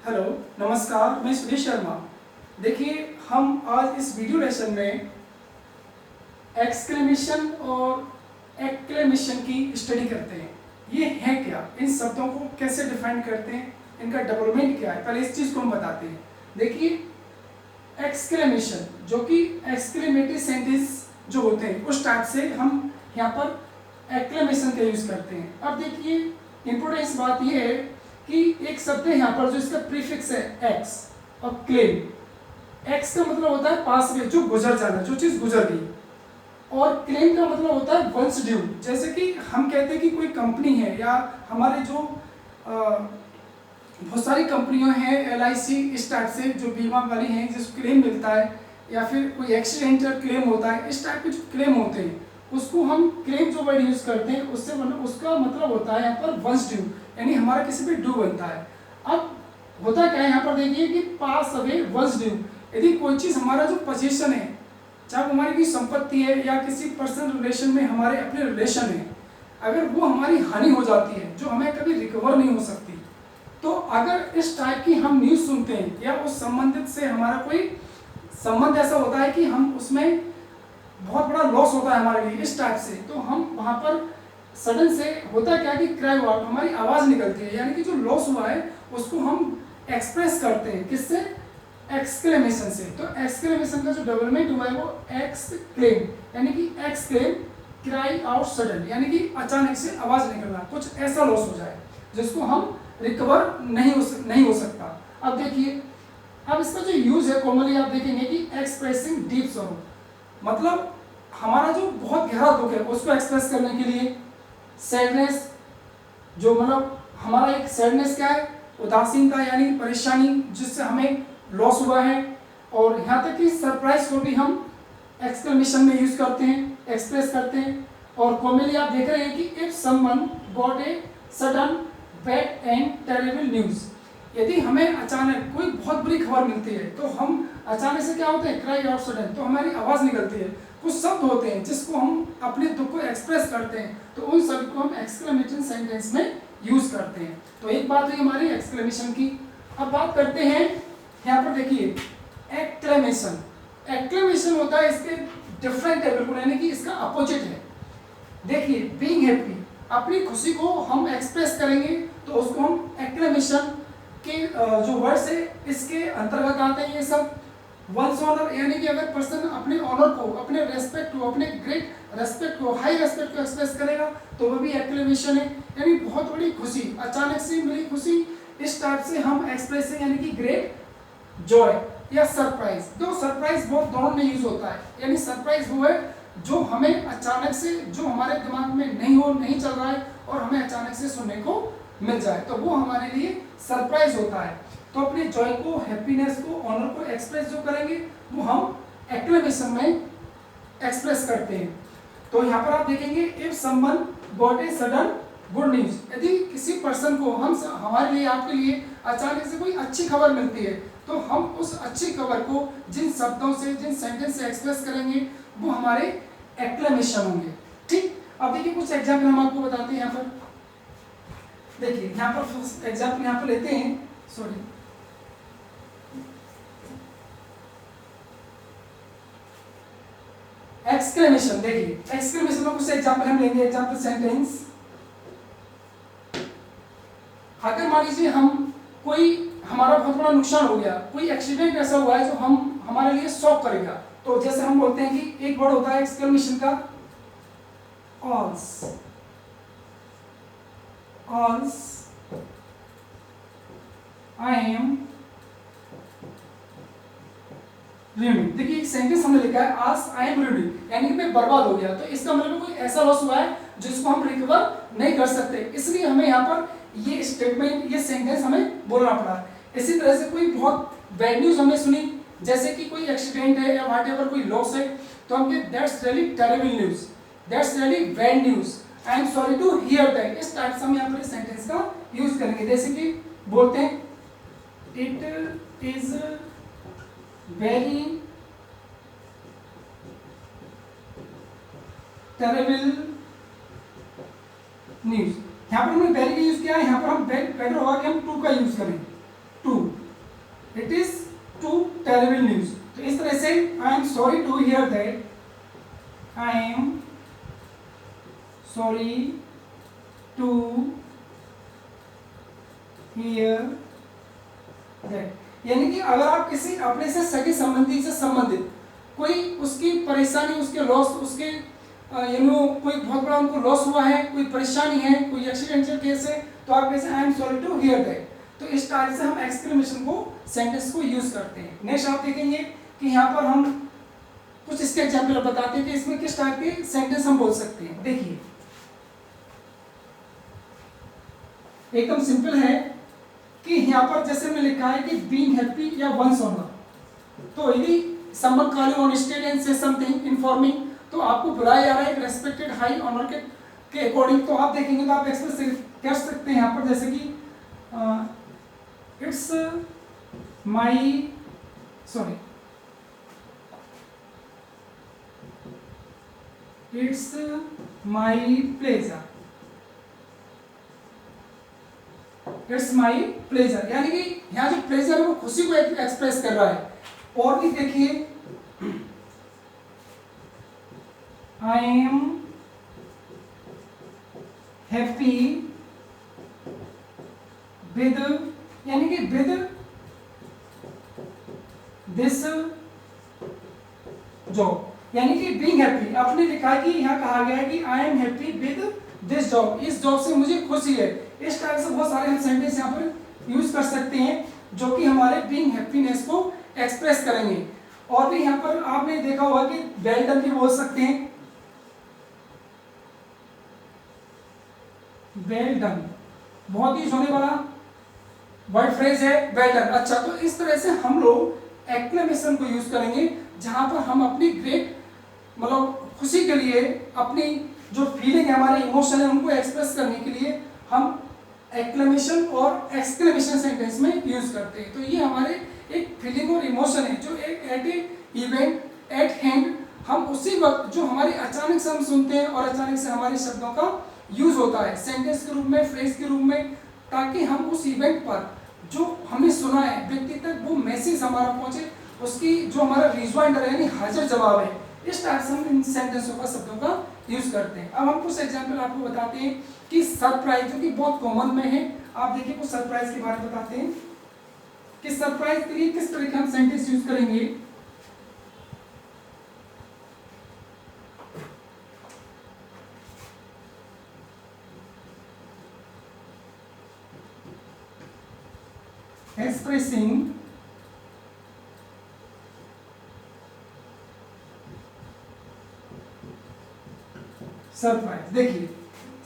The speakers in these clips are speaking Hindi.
हेलो, नमस्कार। मैं सुरेश शर्मा। देखिए, हम आज इस वीडियो लेसन में एक्सक्लेमेशन और एक्लेमेशन की स्टडी करते हैं। ये है क्या, इन शब्दों को कैसे डिफाइन करते हैं, इनका डेवलपमेंट क्या है, पहले इस चीज़ को हम बताते हैं। देखिए, एक्सक्लेमेशन जो कि एक्सक्लेमेटरी सेंटेंस जो होते हैं उस टाइप से हम यहाँ पर एक्लेमेशन का यूज़ करते हैं। अब देखिए, इम्पोर्टेंस बात ये है कि एक शब्द है यहाँ पर जो इसका प्रीफिक्स है एक्स, और क्लेम। एक्स का मतलब होता है पास में, जो गुजर जाना, जो चीज़ गुजर गई। और क्लेम का मतलब होता है वंस ड्यू। जैसे कि हम कहते हैं कि कोई कंपनी है, या हमारे जो बहुत सारी कंपनियां हैं, LIC इस टाइप से जो बीमा वाली हैं, जिसको क्लेम मिलता है, या फिर कोई एक्सीडेंटल क्लेम होता है, इस टाइप के जो क्लेम होते हैं उसको हम क्लेम जो वर्ड यूज़ करते हैं उससे उसका मतलब होता है यहाँ पर वंस ड्यू, यानी हमारा किसी पे ड्यू बनता है। अब होता क्या है यहाँ पर, देखिए कि पास अवे वंस ड्यू। यदि कोई चीज़ हमारा जो पोजीशन है, चाहे हमारी कोई संपत्ति है या किसी पर्सनल रिलेशन में हमारे अपने रिलेशन है, अगर वो हमारी हानि हो जाती है जो हमें कभी रिकवर नहीं हो सकती, तो अगर इस टाइप की हम न्यूज़ सुनते हैं या उस संबंधित से हमारा कोई संबंध ऐसा होता है कि हम उसमें बहुत बड़ा लॉस होता है हमारे लिए इस टाइप से, तो हम वहाँ पर सडन से होता क्या कि क्राई आउट, हमारी आवाज़ निकलती है, यानी कि जो लॉस हुआ है उसको हम एक्सप्रेस करते हैं। किससे? एक्सक्लेमेशन से। तो एक्सक्लेमेशन का जो डेवलपमेंट हुआ है वो एक्सक्लेम, यानी कि एक्सक्लेम, क्राई आउट सडन, यानी कि अचानक से आवाज़ निकलना, कुछ ऐसा लॉस हो जाए जिसको हम रिकवर नहीं हो सकता। अब देखिए, अब इसका जो यूज़ है कॉमनली आप देखेंगे कि एक्सप्रेसिंग डीप सॉरो, मतलब हमारा जो बहुत गहरा दुख है उसको एक्सप्रेस करने के लिए। सैडनेस, जो मतलब हमारा एक सैडनेस क्या है, उदासीनता यानी परेशानी जिससे हमें लॉस हुआ है। और यहाँ तक कि सरप्राइज को भी हम एक्सक्लेमेशन में यूज़ करते हैं, एक्सप्रेस करते हैं। और कॉमनली आप देख रहे हैं कि if someone got a sudden bad and terrible news, यदि हमें अचानक कोई बहुत बुरी खबर मिलती है तो हम अचानक से क्या होते हैं, क्राई आउट सडन, तो हमारी आवाज़ निकलती है। कुछ शब्द होते हैं जिसको हम अपने दुख को एक्सप्रेस करते हैं, तो उन शब्द को हम एक्सक्लेमेशन सेंटेंस में यूज़ करते हैं। तो एक बात हुई हमारी एक्सक्लेमेशन की। अब बात करते हैं यहाँ पर, देखिए एक्लेमेशन। एक्लेमेशन होता है इसके डिफरेंट है बिल्कुल, यानी कि इसका अपोजिट है। देखिए, बीइंग हैप्पी, अपनी खुशी को हम एक्सप्रेस करेंगे तो उसको हम एक्लेमेशन के जो वर्ड्स है इसके अंतर्गत आते हैं ये सब। वंस ऑनर, यानी कि अगर पर्सन अपने ऑनर को, अपने रेस्पेक्ट को, अपने ग्रेट रेस्पेक्ट को, हाई रेस्पेक्ट को एक्सप्रेस करेगा तो वह भी एक्लेमेशन है, यानी बहुत बड़ी खुशी, अचानक से मिली खुशी, इस टाइप से हम एक्सप्रेसिंग, यानी कि ग्रेट जॉय या सरप्राइज। दो सरप्राइज बहुत दोनों में यूज होता है, यानी सरप्राइज वो है जो हमें अचानक से, जो हमारे दिमाग में नहीं चल रहा है और हमें अचानक से सुनने को मिल जाए, तो वो हमारे लिए सरप्राइज होता है। तो अपने जॉय को, हैप्पीनेस को, ऑनर को एक्सप्रेस जो करेंगे वो हम एक्लेमेशन में एक्सप्रेस करते हैं। तो यहाँ पर आप देखेंगे if someone got a sudden good news, यदि किसी पर्सन को, हमारे लिए, आपके लिए अचानक से कोई अच्छी खबर मिलती है तो हम उस अच्छी खबर को जिन शब्दों से, जिन सेंटेंस से एक्सप्रेस करेंगे वो हमारे एक्लेमेशन होंगे। ठीक, अब देखिए कुछ एग्जाम्पल हम आपको बताते हैं। यहाँ पर देखिए, यहाँ पर एग्जाम्पल यहाँ पर लेते हैं, सॉरी, एक्सक्लेमेशन। देखिए एक्सक्लेमेशन में कुछ एग्जाम्पल हम लेंगे। एग्जाम्पल सेंटेंस, अगर मान लीजिए हमारा बहुत बड़ा नुकसान हो गया, कोई एक्सीडेंट ऐसा हुआ है जो हमारे लिए शॉक करेगा, तो जैसे हम बोलते हैं कि एक वर्ड होता है एक्सक्लेमेशन का, ऑल्स आई एम रीडिंग। देखिए सेंटेंस हमने लिखा है आज आई एम रीडिंग, यानी कि मैं बर्बाद हो गया, तो इसका मतलब कोई ऐसा लॉस हुआ है जिसको हम रिकवर नहीं कर सकते, इसलिए हमें यहाँ पर ये स्टेटमेंट, ये सेंटेंस हमें बोलना पड़ा। इसी तरह से कोई बहुत बैड न्यूज हमने सुनी, जैसे कि कोई एक्सीडेंट है या व्हाटएवर कोई लॉस है, तो हम कहते that's really terrible news, that's really bad news, I am sorry to hear that. इस टाइप से हम यहाँ पर सेंटेंस का यूज करेंगे। जैसे कि बोलते हैं it is very terrible news. यहाँ पर हमने वेरी का यूज किया है, यहाँ पर हम बेटर होगा कि हम टू का यूज करें, टू। Terrible news. तो इस तरह से I am sorry to hear that, I am sorry to hear that. यानी कि अगर आप किसी अपने से सगे संबंधी से संबंधित कोई उसकी परेशानी, उसके लॉस, उसके कोई बहुत बड़ा उनको लॉस हुआ है, कोई परेशानी है, कोई एक्सीडेंटल केस है, तो आप कैसे I am sorry to hear that. तो इस टाइप से हम एक्सक्लेमेशन को सेंटेंस को यूज करते हैं। नेक्स्ट आप देखेंगे कि यहाँ पर हम कुछ इसके एग्जाम्पल बताते हैं कि इसमें किस टाइप के सेंटेंस हम बोल सकते हैं। देखिए एकदम सिंपल है कि यहाँ पर जैसे मैंने लिखा है कि बीइंग हैप्पी या वंस ऑनर, तो यदि someone call you on stage and से समथिंग इन्फॉर्मिंग, तो आपको बुलाया जा रहा है एक रेस्पेक्टेड हाई ऑनर के अकॉर्डिंग, तो आप देखेंगे तो आप एक्सप्रेस कर सकते हैं यहाँ पर जैसे कि it's my sorry it's my pleasure, it's my pleasure, यानी कि यहाँ जो प्लेजर है वो खुशी को एक्सप्रेस कर रहा है। और भी देखिए आई एम हैप्पी विद, यानी कि विद दिस जॉब, यानी कि बीइंग हैप्पी आपने लिखा है कि यहाँ कहा गया है कि I am happy with this job, इस जॉब से मुझे खुशी है। इस टाइप से बहुत सारे हम सेंटेंस यहाँ पर यूज कर सकते हैं जो कि हमारे बीइंग हैप्पीनेस को एक्सप्रेस करेंगे। और भी यहाँ पर आपने देखा होगा कि वेल डन भी बोल सकते हैं, वेल डन बहुत यूज होने वाला वर्ड फ्रेज है वेल डन। अच्छा, तो इस तरह से हम लोग एक्क्लेमेशन को यूज करेंगे जहां पर हम अपनी ग्रेट मतलब खुशी के लिए, अपनी जो फीलिंग है, हमारे इमोशन है, उनको एक्सप्रेस करने के लिए हम एक्क्लेमेशन और एक्सक्लेमेशन सेंटेंस में यूज करते हैं। तो ये हमारे एक फीलिंग और इमोशन है जो एक at a event at hand हम उसी वक्त जो हमारी अचानक से हम सुनते हैं और अचानक से हमारे शब्दों का यूज होता है सेंटेंस के रूप में, फ्रेज के रूप में, ताकि हम उस इवेंट पर जो हमने सुना है व्यक्ति तक वो मैसेज हमारा पहुंचे, उसकी जो हमारा रिजवाइंडर है यानी हाजिर जवाब है। इस टाइप से हम इन सेंटेंसों का शब्दों का यूज करते हैं। अब हम कुछ एग्जाम्पल आपको बताते हैं कि सरप्राइज जो कि बहुत कॉमन में है, आप देखिए कुछ सरप्राइज के बारे में बताते हैं कि सरप्राइज के लिए किस तरह के हम सेंटेंस यूज करेंगे। Expressing surprise. देखिए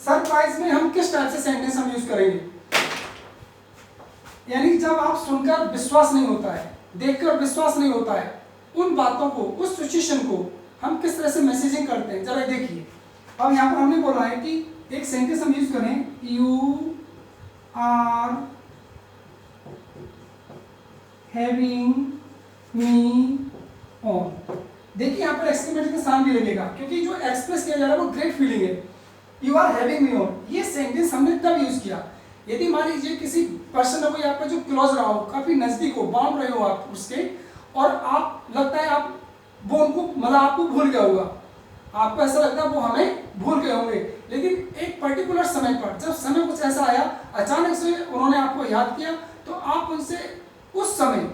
सरप्राइज में हम किस टाइप से सेंटेंस हम यूज करेंगे, यानी जब आप सुनकर विश्वास नहीं होता है, देखकर विश्वास नहीं होता है, उन बातों को, उस सिचुएशन को हम किस तरह से मैसेजिंग करते हैं, जरा देखिए। अब यहाँ पर हमने बोला है कि एक सेंटेंस हम यूज करें, you are having me on. देखिए यहाँ पर एक्सक्लेमेशन का साइन भी लगेगा क्योंकि जो एक्सप्रेस किया जा रहा है वो ग्रेट फीलिंग है। You are having me on, ये सेंटेंस हमने तब यूज किया यदि मान लीजिए किसी पर्सन कोई आपका जो क्लोज रहा हो, काफी नजदीक हो, बाउंड रहे हो आप उसके, और आप लगता है आप वो उनको मतलब आपको भूल गया होगा, आपको ऐसा लगता है वो हमें भूल गए होंगे, लेकिन एक पर्टिकुलर समय पर जब समय कुछ ऐसा आया, अचानक से उन्होंने आपको याद किया, तो आप उनसे उस समय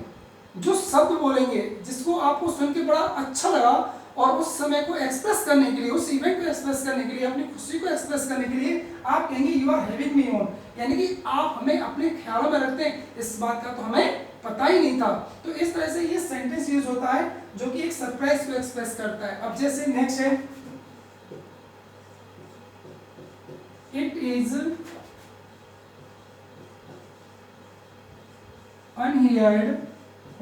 जो शब्द बोलेंगे जिसको आपको सुन के बड़ा अच्छा लगा, और उस समय को एक्सप्रेस करने के लिए, उस इवेंट को एक्सप्रेस करने के लिए, अपनी खुशी को एक्सप्रेस करने के लिए आप कहेंगे you are having me on, यानी कि आप हमें अपने ख्यालों में रखते हैं, इस बात का तो हमें पता ही नहीं था। तो इस तरह से ये सेंटेंस यूज होता है जो कि एक सरप्राइज को एक्सप्रेस करता है। अब जैसे नेक्स्ट है, इट इज अनहियर्ड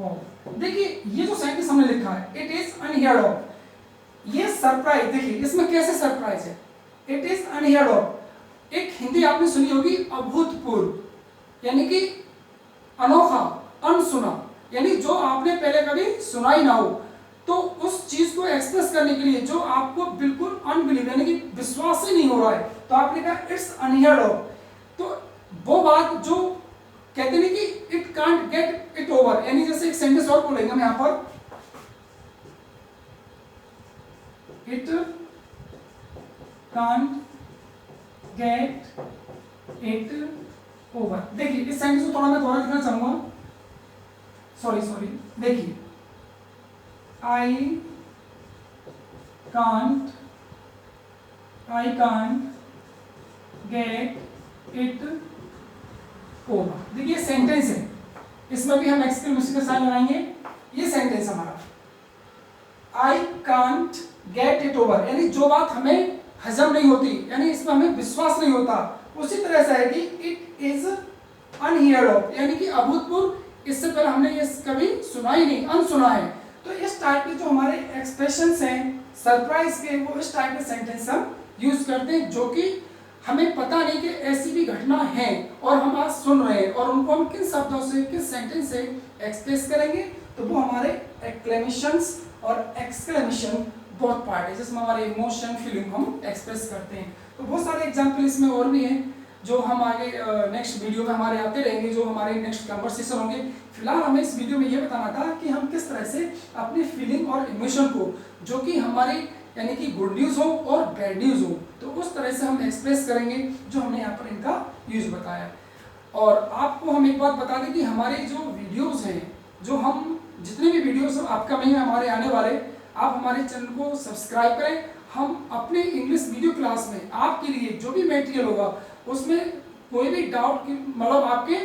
ऑफ। देखिए ये जो सेंटेंस हमने लिखा है, इट इज अनहियर्ड ऑफ, ये सरप्राइज, देखिए इसमें कैसे सरप्राइज है, इट इज अनहियर्ड ऑफ, एक हिंदी आपने सुनी होगी अभूतपूर्व, यानी कि अनोखा, अनसुना, यानी जो आपने पहले कभी सुना ही ना हो, तो उस चीज को एक्सप्रेस करने के लिए जो आपको बिल्कुल अनबिलीव यानी कि विश्वास ही नहीं हो रहा है, तो आपने कहा इट्स अनहियर्ड ऑफ। तो वो बात जो कहते नहीं कि it can't get it over, यानी जैसे एक सेंटेंस और बोलेंगे हम यहाँ पर, it can't get it over. देखिए इस सेंटेंस को थोड़ा मैं दोबारा लिखना चाहूंगा, सॉरी देखिए, I can't get it over. देखिए सेंटेंस है, इसमें भी हम एक्सक्लेमेशन का साइन लगाएंगे। ये सेंटेंस हमारा, I can't get it over, यानी जो बात हमें हजम नहीं होती, यानी इसमें हमें विश्वास नहीं होता, उसी तरह से है कि इट इज अनहियर्ड ऑफ, यानी कि अभूतपूर्व, इससे पहले हमने ये कभी सुना ही नहीं, अनसुना है। तो इस टाइप के जो हमारे एक्सप्रेशंस हैं सरप्राइज के, वो इस टाइप के सेंटेंस हम यूज करते हैं, जो कि हमें पता नहीं कि ऐसी भी घटना है और हम आज सुन रहे हैं, और उनको हम किन शब्दों से, किस सेंटेंस से एक्सप्रेस करेंगे, तो वो हमारे एक्लेमेशंस और एक्सक्लेमेशन बहुत पार्ट है, जिसमें हमारे इमोशन फीलिंग हम एक्सप्रेस करते हैं। तो बहुत सारे एग्जाम्पल इसमें और भी हैं, जो हम आगे नेक्स्ट वीडियो में हमारे आते रहेंगे, जो हमारे नेक्स्ट कन्वर्सेशन होंगे। फिलहाल हमें इस वीडियो में ये बताना था कि हम किस तरह से अपनी फीलिंग और इमोशन को, जो कि हमारी यानी कि गुड न्यूज़ हो और बैड न्यूज़ हो, तो उस तरह से हम एक्सप्रेस करेंगे, जो हमने यहाँ पर इनका यूज बताया। और आपको हम एक बात बता दें कि हमारे जो वीडियोस हैं, जो हम जितने भी वीडियोस आपका में हमारे आने वाले, आप हमारे चैनल को सब्सक्राइब करें। हम अपने इंग्लिश वीडियो क्लास में आपके लिए जो भी मटेरियल होगा, उसमें कोई भी डाउट, मतलब आपके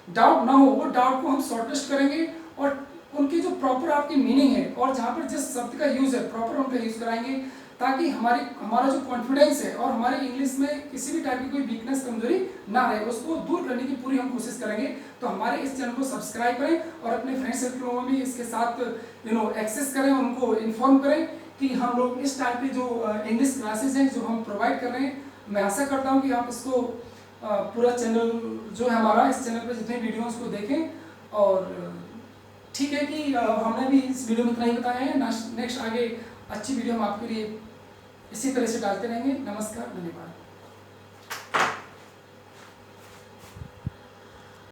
डाउट ना हो, वो डाउट को हम शॉर्टलिस्ट करेंगे और उनकी जो प्रॉपर आपकी मीनिंग है और जहाँ पर जिस शब्द का यूज़ है प्रॉपर उनका यूज़ कराएंगे, ताकि हमारा जो कॉन्फिडेंस है और हमारे इंग्लिश में किसी भी टाइप की कोई वीकनेस, कमजोरी ना रहे, उसको दूर करने की पूरी हम कोशिश करेंगे। तो हमारे इस चैनल को सब्सक्राइब करें और अपने फ्रेंड सर्कलों में भी इसके साथ एक्सेस करें, उनको इन्फॉर्म करें कि हम लोग इस टाइप की जो इंग्लिश क्लासेस हैं जो हम प्रोवाइड कर रहे हैं। मैं आशा करता हूँ कि आप इसको पूरा चैनल जो है हमारा, इस चैनल पर जितने वीडियो उसको देखें। और ठीक है कि हमने भी इस वीडियो में इतना ही बताया है, नेक्स्ट आगे अच्छी वीडियो हम आपके लिए इसी तरह से डालते रहेंगे। नमस्कार, धन्यवाद।